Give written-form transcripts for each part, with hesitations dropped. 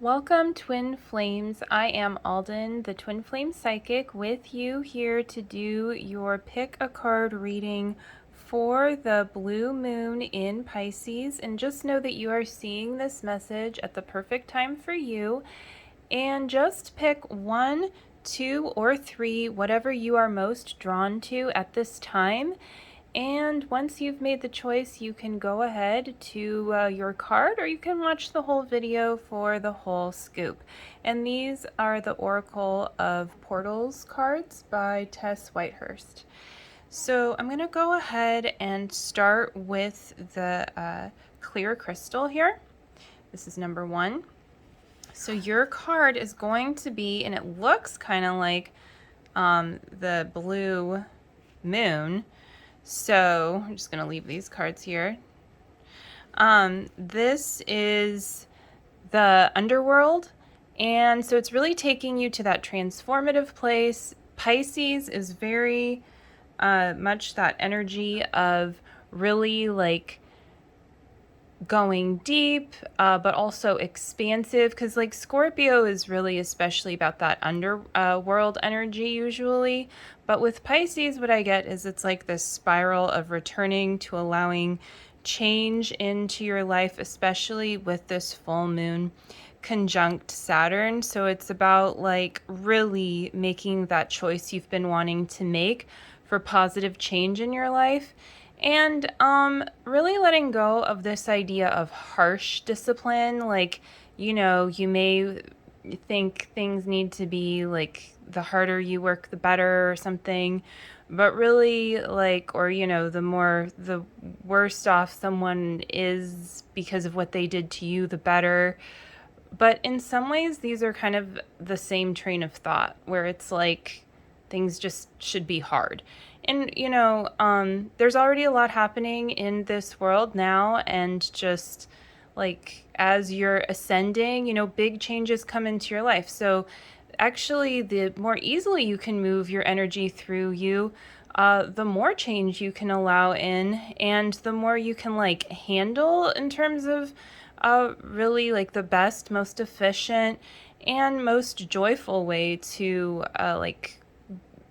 Welcome, Twin Flames. I am Alden, the Twin Flame Psychic, with you here to do your pick a card reading for the blue moon in Pisces. And just know that you are seeing this message at the perfect time for you. And just pick one, two, or three, whatever you are most drawn to at this time. And once you've made the choice, you can go ahead to your card, or you can watch the whole video for the whole scoop. And these are the Oracle of Portals cards by Tess Whitehurst. So I'm going to go ahead and start with the clear crystal here. This is number one. So your card is going to be, and it looks kind of like the blue moon. So I'm just going to leave these cards here. This is the underworld, and so it's really taking you to that transformative place. Pisces is very much that energy of really like going deep, but also expansive, because like Scorpio is really especially about that underworld energy usually, but with Pisces what I get is it's like this spiral of returning to allowing change into your life, especially with this full moon conjunct Saturn. So it's about like really making that choice you've been wanting to make for positive change in your life. And really letting go of this idea of harsh discipline. Like, you may think things need to be like the harder you work, the better or something. But really, like, or, the worse off someone is because of what they did to you, the better. But in some ways, these are kind of the same train of thought where it's like things just should be hard. And, there's already a lot happening in this world now. And just like as you're ascending, big changes come into your life. So actually, the more easily you can move your energy through you, the more change you can allow in, and the more you can like handle in terms of really like the best, most efficient, and most joyful way to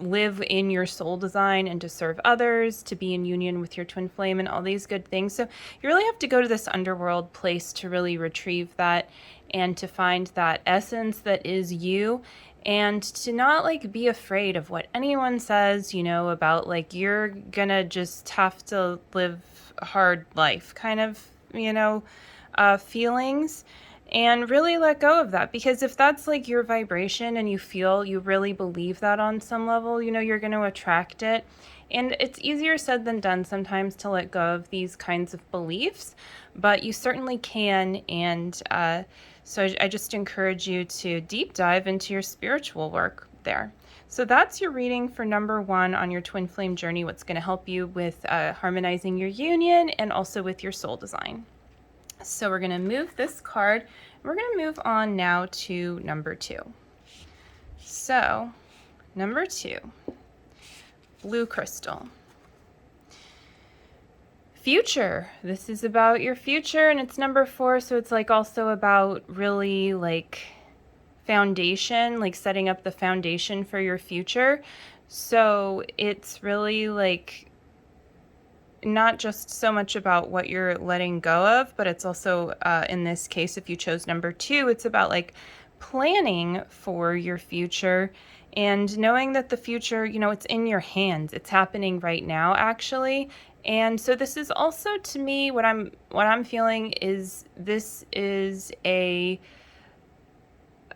live in your soul design and to serve others, to be in union with your twin flame and all these good things. So you really have to go to this underworld place to really retrieve that and to find that essence that is you, and to not like be afraid of what anyone says, about like you're gonna just have to live a hard life kind of, feelings. And really let go of that, because if that's like your vibration and you really believe that on some level, you're going to attract it. And it's easier said than done sometimes to let go of these kinds of beliefs, but you certainly can. And so I just encourage you to deep dive into your spiritual work there. So that's your reading for number one on your twin flame journey, what's going to help you with harmonizing your union and also with your soul design. So we're going to move this card. We're going to move on now to number two. So number two, blue crystal. Future. This is about your future, and it's number four. So it's like also about really like foundation, like setting up the foundation for your future. So it's really like not just so much about what you're letting go of, but it's also, in this case, if you chose number two, it's about like planning for your future and knowing that the future, it's in your hands. It's happening right now, actually. And so this is also, to me, what I'm feeling is this is a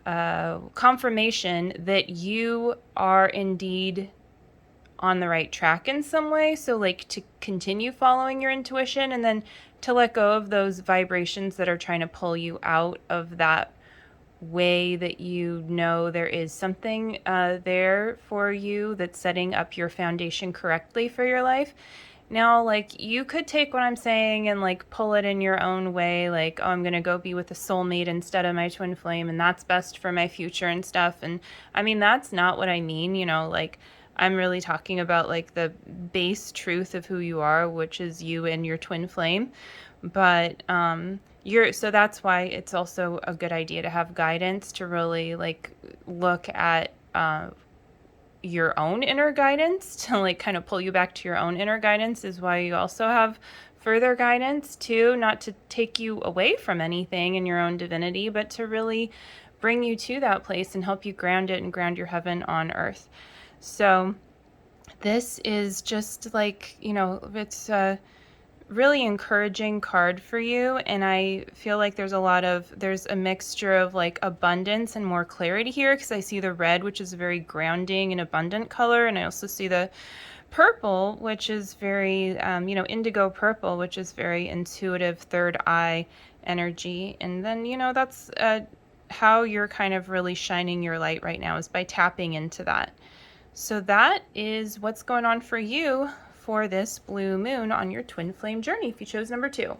confirmation that you are indeed on the right track in some way. So like to continue following your intuition, and then to let go of those vibrations that are trying to pull you out of that way, that there is something there for you that's setting up your foundation correctly for your life. Now, like, you could take what I'm saying and like pull it in your own way, like, oh, I'm gonna go be with a soulmate instead of my twin flame, and that's best for my future and stuff. And I mean, that's not what I mean, like I'm really talking about like the base truth of who you are, which is you and your twin flame. But so that's why it's also a good idea to have guidance, to really like look at your own inner guidance, to like kind of pull you back to your own inner guidance, is why you also have further guidance too, not to take you away from anything in your own divinity, but to really bring you to that place and help you ground it and ground your heaven on earth. So this is just like, it's really encouraging card for you, and I feel like there's a mixture of like abundance and more clarity here, because I see the red, which is a very grounding and abundant color, and I also see the purple, which is very indigo purple, which is very intuitive third eye energy. And then that's how you're kind of really shining your light right now, is by tapping into that. So that is what's going on for you for this blue moon on your twin flame journey, if you chose number 2.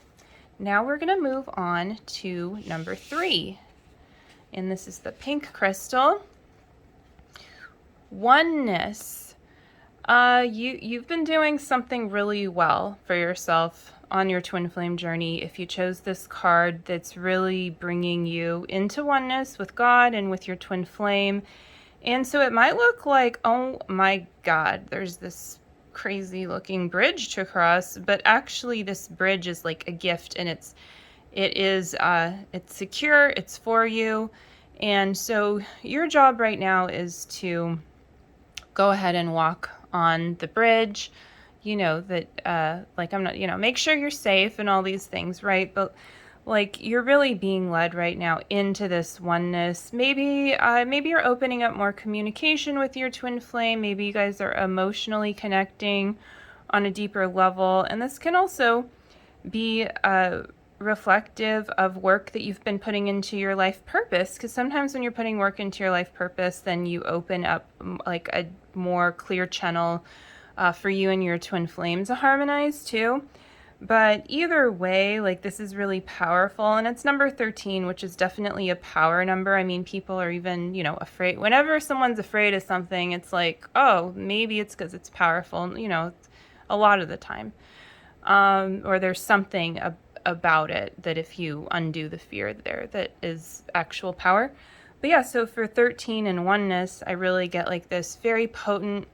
Now we're going to move on to number 3. And this is the pink crystal. Oneness. You've been doing something really well for yourself on your twin flame journey if you chose this card that's really bringing you into oneness with God and with your twin flame. And so it might look like, oh my God, there's this crazy looking bridge to cross, but actually this bridge is like a gift, and it's secure, it's for you. And so your job right now is to go ahead and walk on the bridge, make sure you're safe and all these things, right? But like, you're really being led right now into this oneness. Maybe you're opening up more communication with your twin flame. Maybe you guys are emotionally connecting on a deeper level. And this can also be reflective of work that you've been putting into your life purpose. Because sometimes when you're putting work into your life purpose, then you open up like a more clear channel for you and your twin flame to harmonize too. But either way, like, this is really powerful, and it's number 13, which is definitely a power number. I mean, people are even, afraid. Whenever someone's afraid of something, it's like, oh, maybe it's because it's powerful, a lot of the time. Or there's something about it that if you undo the fear there, that is actual power. But yeah, so for 13 and oneness, I really get like this very potent,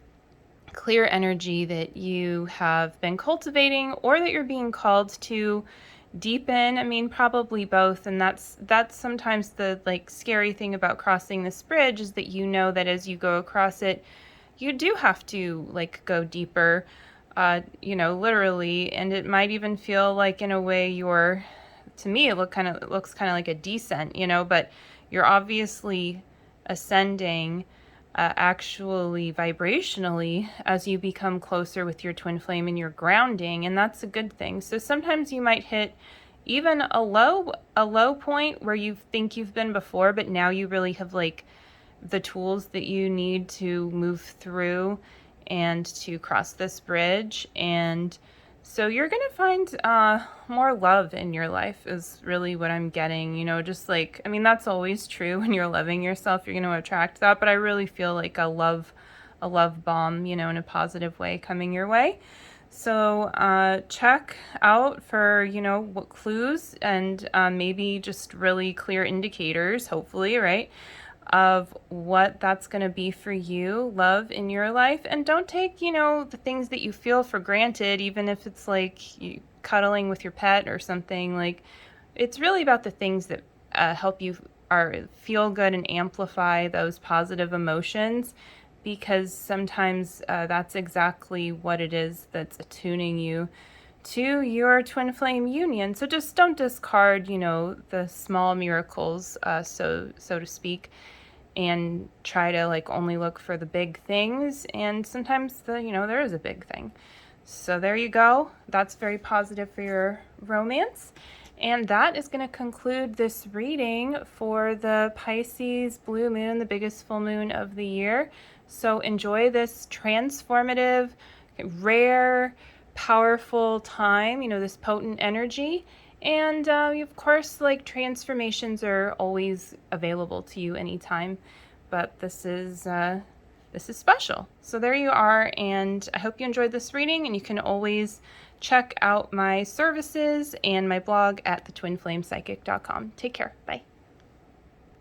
clear energy that you have been cultivating, or that you're being called to deepen. I mean, probably both. And that's sometimes the like scary thing about crossing this bridge, is that that as you go across it, you do have to like go deeper, literally. And it might even feel like, in a way, to me, it looks kind of like a descent, but you're obviously ascending actually vibrationally as you become closer with your twin flame, and you're grounding, and that's a good thing. So sometimes you might hit even a low point where you think you've been before, but now you really have like the tools that you need to move through and to cross this bridge. And so you're going to find more love in your life, is really what I'm getting. Just like, I mean, that's always true. When you're loving yourself, you're going to attract that. But I really feel like a love bomb, in a positive way coming your way. So check out for, what clues and maybe just really clear indicators, hopefully, right, of what that's going to be for you, love in your life. And don't take, the things that you feel for granted, even if it's like you cuddling with your pet or something. Like, it's really about the things that help you feel good and amplify those positive emotions, because sometimes that's exactly what it is that's attuning you to your twin flame union. So just don't discard, the small miracles, so to speak, and try to like only look for the big things. And sometimes there is a big thing. So there you go. That's very positive for your romance. And that is going to conclude this reading for the Pisces blue moon, the biggest full moon of the year. So enjoy this transformative, rare, powerful time, this potent energy. And of course, like, transformations are always available to you anytime. But this is this is special. So there you are, and I hope you enjoyed this reading, and you can always check out my services and my blog at thetwinflamepsychic.com. Take care. Bye.